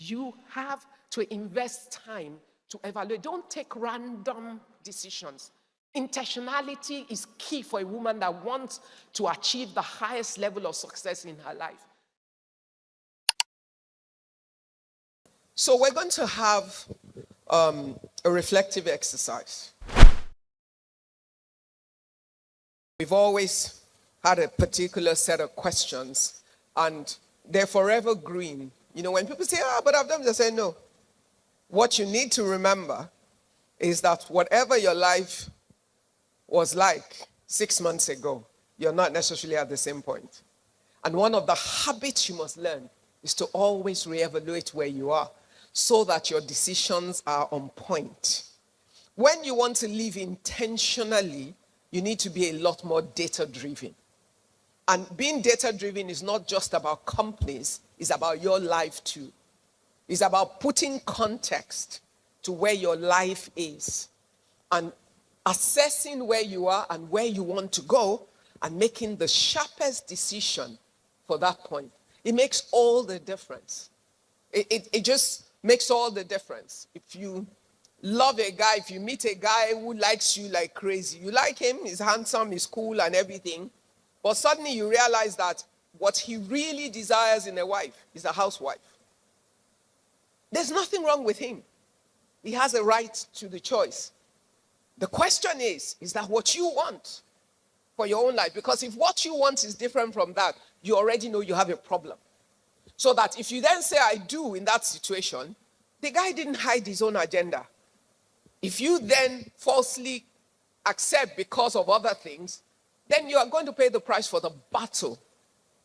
You have to invest time to evaluate. Don't take random decisions. Intentionality is key for a woman that wants to achieve the highest level of success in her life. So we're going to have a reflective exercise. We've always had a particular set of questions, and they're forever green. You know, when people say, but I've done this, I say, no. What you need to remember is that whatever your life was like 6 months ago, you're not necessarily at the same point. And one of the habits you must learn is to always reevaluate where you are so that your decisions are on point. When you want to live intentionally, you need to be a lot more data-driven. And being data-driven is not just about companies, it's about your life too. It's about putting context to where your life is and assessing where you are and where you want to go and making the sharpest decision for that point. It makes all the difference. It just makes all the difference. If you love a guy, if you meet a guy who likes you like crazy, you like him, he's handsome, he's cool and everything, but suddenly you realize that what he really desires in a wife is a housewife. There's nothing wrong with him. He has a right to the choice. The question is that what you want for your own life? Because if what you want is different from that, you already know you have a problem. So that if you then say, I do in that situation, the guy didn't hide his own agenda. If you then falsely accept because of other things, then you are going to pay the price for the battle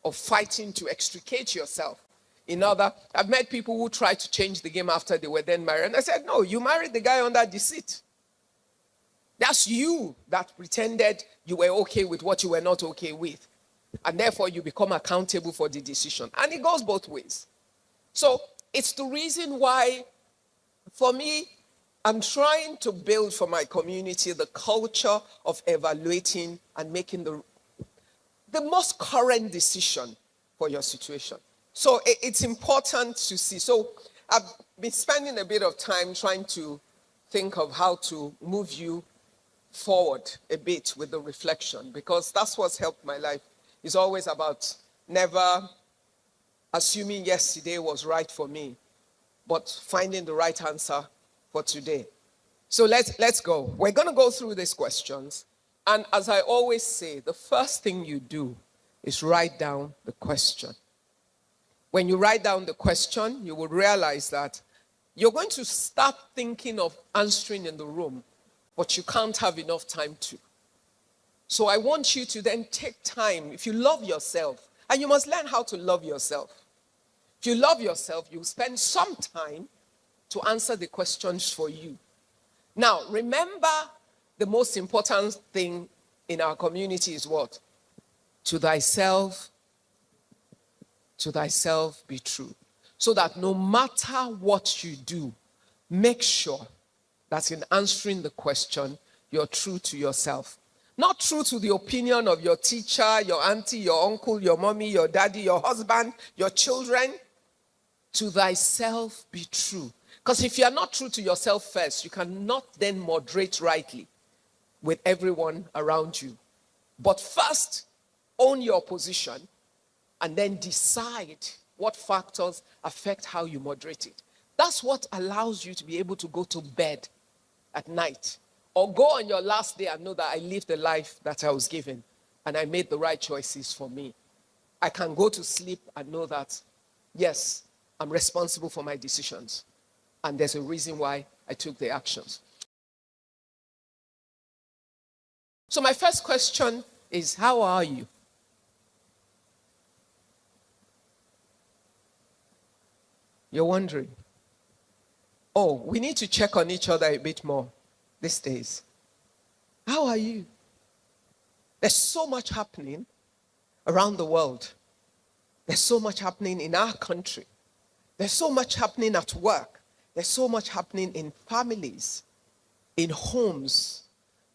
of fighting to extricate yourself. I've met people who tried to change the game after they were then married. And I said, no, you married the guy under deceit. That's you that pretended you were okay with what you were not okay with. And therefore, you become accountable for the decision. And it goes both ways. So it's the reason why, for me, I'm trying to build for my community the culture of evaluating and making the most current decision for your situation. So it's important to see. So I've been spending a bit of time trying to think of how to move you forward a bit with the reflection, because that's what's helped my life. It's always about never assuming yesterday was right for me, but finding the right answer for today. So let's go. We're going to go through these questions. And as I always say, the first thing you do is write down the question. When you write down the question, you will realize that you're going to start thinking of answering in the room, but you can't have enough time to. So I want you to then take time. If you love yourself, and you must learn how to love yourself. If you love yourself, you spend some time to answer the questions for you. Now, remember, the most important thing in our community is what? To thyself be true. So that no matter what you do, make sure that in answering the question, you're true to yourself. Not true to the opinion of your teacher, your auntie, your uncle, your mommy, your daddy, your husband, your children. To thyself be true. Because if you are not true to yourself first, you cannot then moderate rightly with everyone around you. But first, own your position and then decide what factors affect how you moderate it. That's what allows you to be able to go to bed at night or go on your last day and know that I lived the life that I was given and I made the right choices for me. I can go to sleep and know that, yes, I'm responsible for my decisions. And there's a reason why I took the actions. So my first question is, how are you? You're wondering. Oh, we need to check on each other a bit more these days. How are you? There's so much happening around the world. There's so much happening in our country. There's so much happening at work. There's so much happening in families, in homes.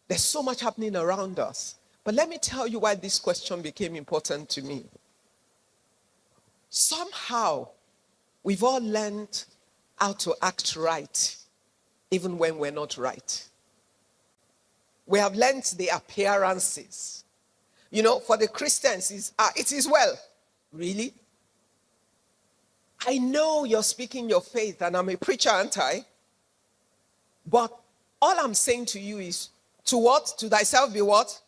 There's so much happening around us. But let me tell you why this question became important to me. Somehow, we've all learned how to act right, even when we're not right. We have learned the appearances. You know, for the Christians, it is well. Really? I know you're speaking your faith, and I'm a preacher, aren't I? But all I'm saying to you is, to what? To thyself be what?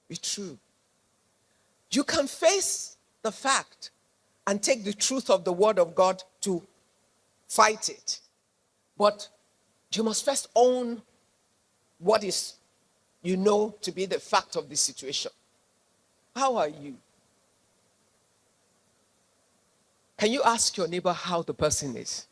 Be true. You can face the fact and take the truth of the word of God to fight it. But you must first own what is, you know, to be the fact of the situation. How are you? Can you ask your neighbor how the person is?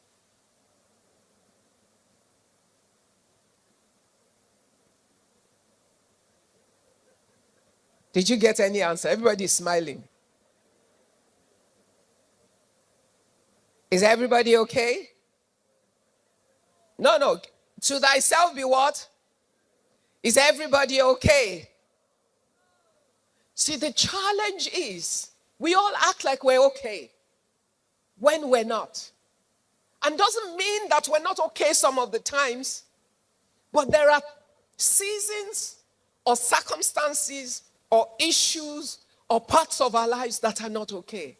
Did you get any answer? Everybody is smiling. Is everybody okay? No. To thyself be what? Is everybody okay? See, the challenge is we all act like we're okay when we're not. And doesn't mean that we're not okay some of the times, but there are seasons or circumstances or issues or parts of our lives that are not okay.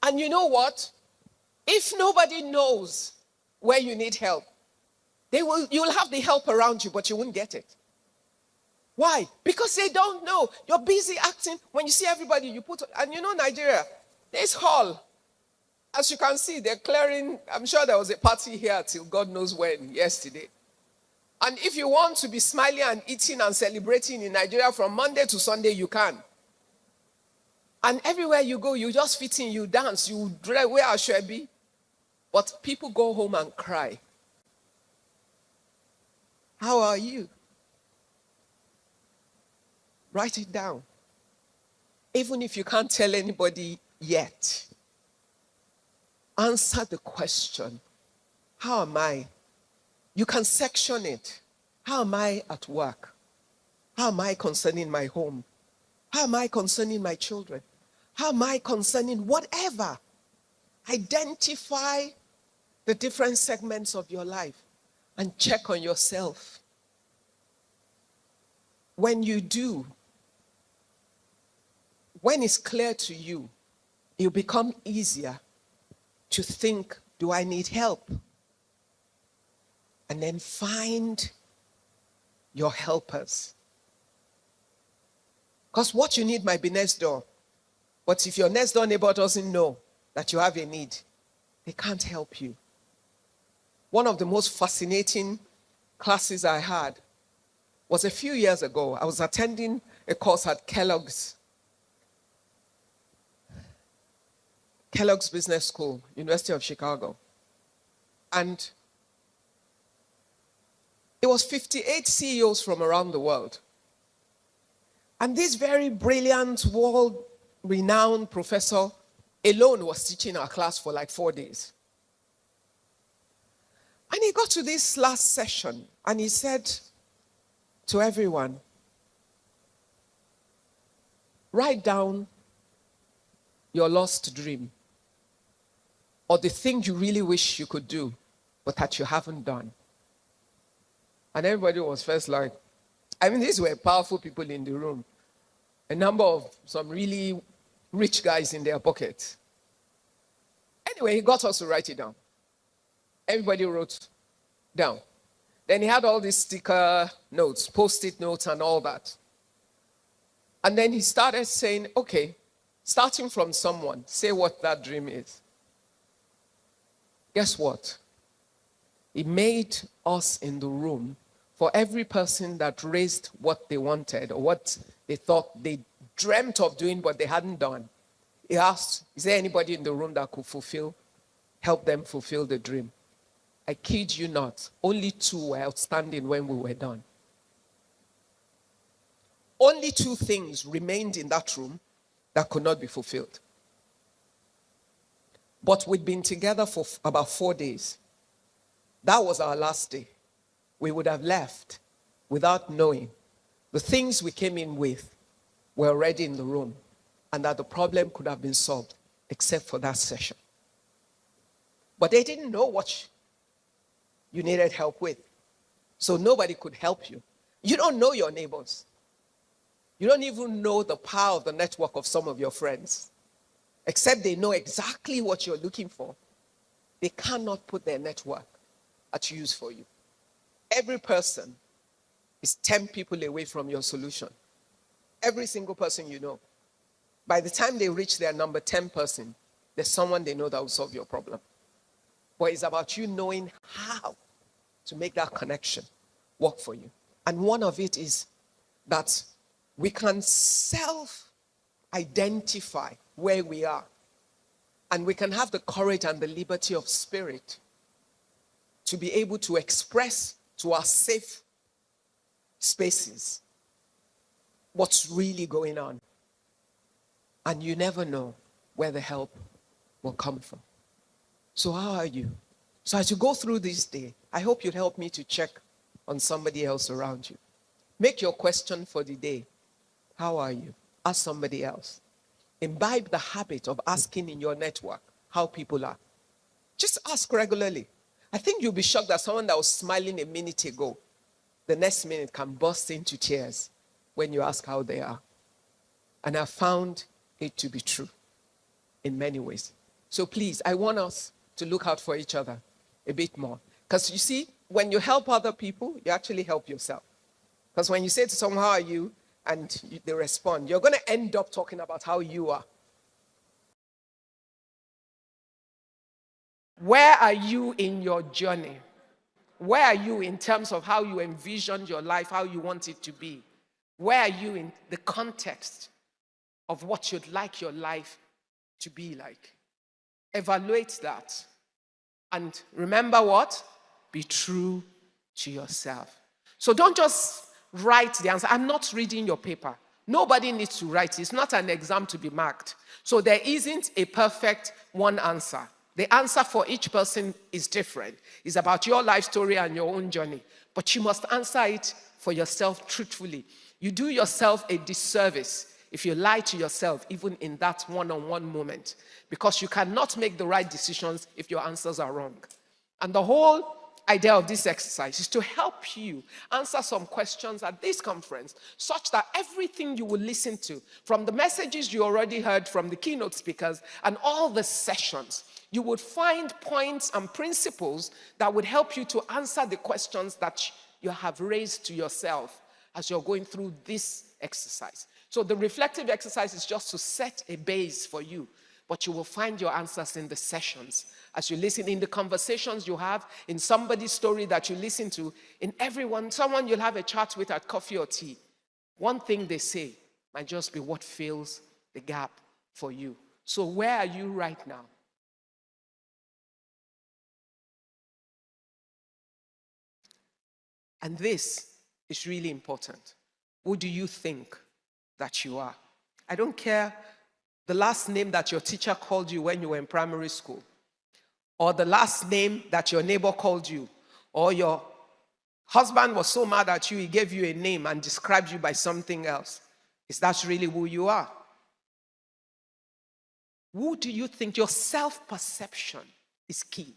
And you know what? If nobody knows where you need help, you'll have the help around you, but you won't get it. Why? Because they don't know. You're busy acting. When you see everybody, you put, and you know Nigeria, this hall, as you can see, they're clearing. I'm sure there was a party here till God knows when, yesterday. And if you want to be smiling and eating and celebrating in Nigeria from Monday to Sunday, you can. And everywhere you go, you just fit in, you dance, you wear a shebi. But people go home and cry. How are you? Write it down. Even if you can't tell anybody yet, answer the question, how am I? You can section it. How am I at work? How am I concerning my home? How am I concerning my children? How am I concerning whatever? Identify the different segments of your life and check on yourself. When you do, when it's clear to you, it'll become easier to think, do I need help? And then find your helpers. Because what you need might be next door. But if your next door neighbor doesn't know that you have a need, they can't help you. One of the most fascinating classes I had was a few years ago. I was attending a course at Kellogg's Business School, University of Chicago. And it was 58 CEOs from around the world. And this very brilliant, world-renowned professor alone was teaching our class for like 4 days. And he got to this last session and he said to everyone, write down your lost dream or the thing you really wish you could do, but that you haven't done. And everybody was first like, these were powerful people in the room. A number of some really rich guys in their pockets. Anyway, he got us to write it down. Everybody wrote down. Then he had all these sticker notes, post-it notes and all that. And then he started saying, okay, starting from someone, say what that dream is. Guess what? He made us in the room, for every person that raised what they wanted or what they thought they dreamt of doing but they hadn't done. He asked, is there anybody in the room that could help them fulfill the dream? I kid you not, only 2 were outstanding when we were done. Only 2 things remained in that room that could not be fulfilled. But we'd been together for about 4 days. That was our last day. We would have left without knowing the things we came in with were already in the room and that the problem could have been solved except for that session. But they didn't know what you needed help with. So nobody could help you. You don't know your neighbors. You don't even know the power of the network of some of your friends. Except they know exactly what you're looking for. They cannot put their network at use for you. Every person is 10 people away from your solution. Every single person you know. By the time they reach their number 10 person, there's someone they know that will solve your problem. But it's about you knowing how to make that connection work for you. And one of it is that we can self-identify where we are. And we can have the courage and the liberty of spirit to be able to express to our safe spaces what's really going on. And you never know where the help will come from. So how are you? So as you go through this day, I hope you'd help me to check on somebody else around you. Make your question for the day. How are you? Ask somebody else. Imbibe the habit of asking in your network how people are. Just ask regularly. I think you'll be shocked that someone that was smiling a minute ago, the next minute can burst into tears when you ask how they are. And I found it to be true in many ways. So please, I want us to look out for each other a bit more. Because you see, when you help other people, you actually help yourself. Because when you say to someone, how are you? And they respond, you're going to end up talking about how you are. Where are you in your journey? Where are you in terms of how you envisioned your life, how you want it to be? Where are you in the context of what you'd like your life to be like? Evaluate that. And remember what? Be true to yourself. So don't just write the answer. I'm not reading your paper. Nobody needs to write it. It's not an exam to be marked. So there isn't a perfect one answer. The answer for each person is different. It's about your life story and your own journey. But you must answer it for yourself truthfully. You do yourself a disservice if you lie to yourself, even in that one-on-one moment. Because you cannot make the right decisions if your answers are wrong. And the whole idea of this exercise is to help you answer some questions at this conference such that everything you will listen to, from the messages you already heard from the keynote speakers and all the sessions, you would find points and principles that would help you to answer the questions that you have raised to yourself as you're going through this exercise. So the reflective exercise is just to set a base for you, but you will find your answers in the sessions. As you listen, in the conversations you have, in somebody's story that you listen to, in someone you'll have a chat with at coffee or tea. One thing they say might just be what fills the gap for you. So where are you right now? And this is really important. Who do you think that you are? I don't care the last name that your teacher called you when you were in primary school, or the last name that your neighbor called you, or your husband was so mad at you, he gave you a name and described you by something else. Is that really who you are? Who do you think? Your self-perception is key.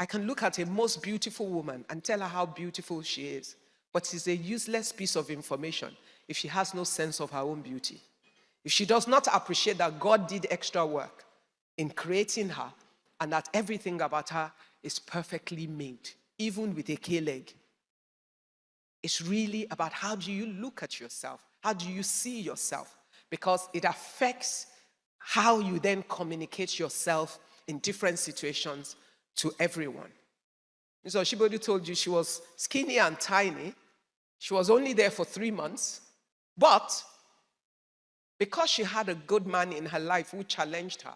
I can look at a most beautiful woman and tell her how beautiful she is, but it's a useless piece of information if she has no sense of her own beauty. If she does not appreciate that God did extra work in creating her and that everything about her is perfectly made, even with a K-leg. It's really about how do you look at yourself? How do you see yourself? Because it affects how you then communicate yourself in different situations to everyone. So Shibodi told you she was skinny and tiny. She was only there for 3 months. But because she had a good man in her life who challenged her,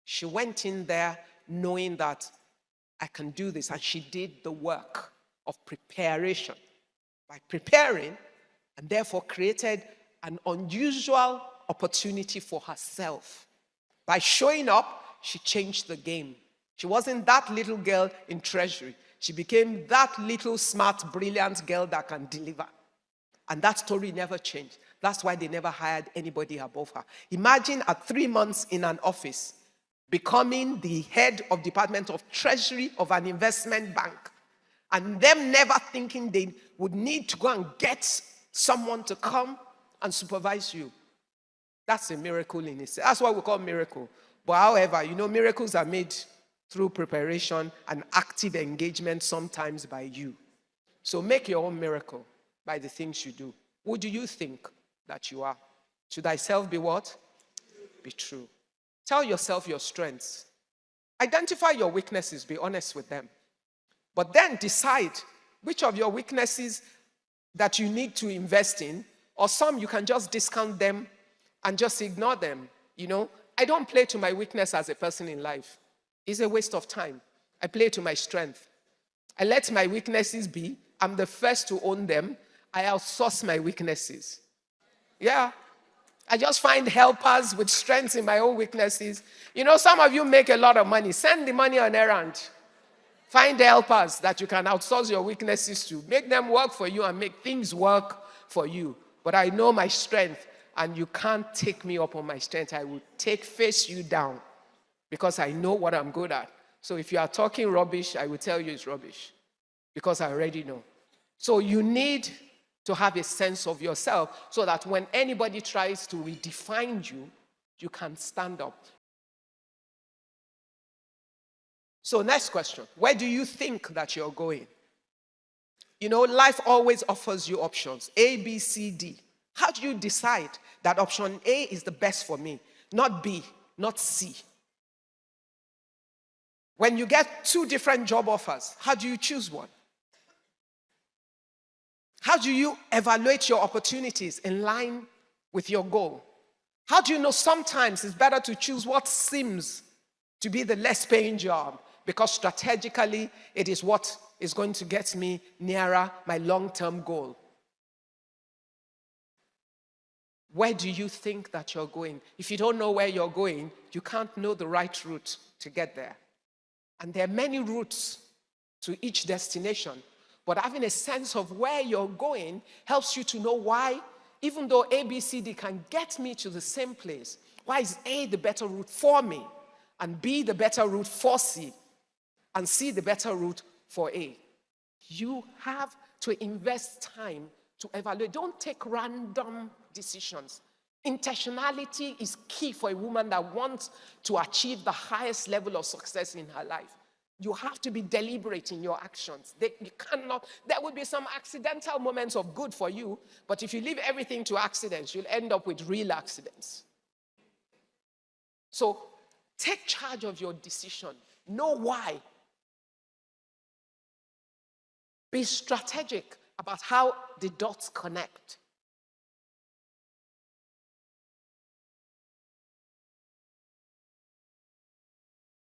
she went in there knowing that I can do this. And she did the work of preparation. By preparing, and therefore created an unusual opportunity for herself. By showing up, she changed the game. She wasn't that little girl in treasury. She became that little smart, brilliant girl that can deliver. And that story never changed. That's why they never hired anybody above her. Imagine at 3 months in an office, becoming the head of Department of Treasury of an investment bank, and them never thinking they would need to go and get someone to come and supervise you. That's a miracle in itself. That's what we call miracle. But however, miracles are made through preparation and active engagement, sometimes by you. So make your own miracle by the things you do. Who do you think that you are? Should thyself be what? Be true. Tell yourself your strengths. Identify your weaknesses, be honest with them. But then decide which of your weaknesses that you need to invest in, or some you can just discount them and just ignore them. I don't play to my weakness as a person in life. It's a waste of time. I play to my strength. I let my weaknesses be. I'm the first to own them. I outsource my weaknesses. Yeah. I just find helpers with strengths in my own weaknesses. Some of you make a lot of money. Send the money on errand. Find helpers that you can outsource your weaknesses to. Make them work for you and make things work for you. But I know my strength, and you can't take me up on my strength. I will face you down because I know what I'm good at. So if you are talking rubbish, I will tell you it's rubbish because I already know. So you need to have a sense of yourself so that when anybody tries to redefine you, you can stand up. So next question, where do you think that you're going? Life always offers you options, A, B, C, D. How do you decide that option A is the best for me, not B, not C? When you get 2 different job offers, how do you choose one? How do you evaluate your opportunities in line with your goal? How do you know sometimes it's better to choose what seems to be the less paying job because strategically it is what is going to get me nearer my long-term goal? Where do you think that you're going? If you don't know where you're going, you can't know the right route to get there. And there are many routes to each destination. But having a sense of where you're going helps you to know why, even though A, B, C, D can get me to the same place, why is A the better route for me, and B the better route for C, and C the better route for A? You have to invest time to evaluate. Don't take random decisions. Intentionality is key for a woman that wants to achieve the highest level of success in her life. You have to be deliberate in your actions. There will be some accidental moments of good for you, but if you leave everything to accidents, you'll end up with real accidents. So take charge of your decision. Know why. Be strategic about how the dots connect.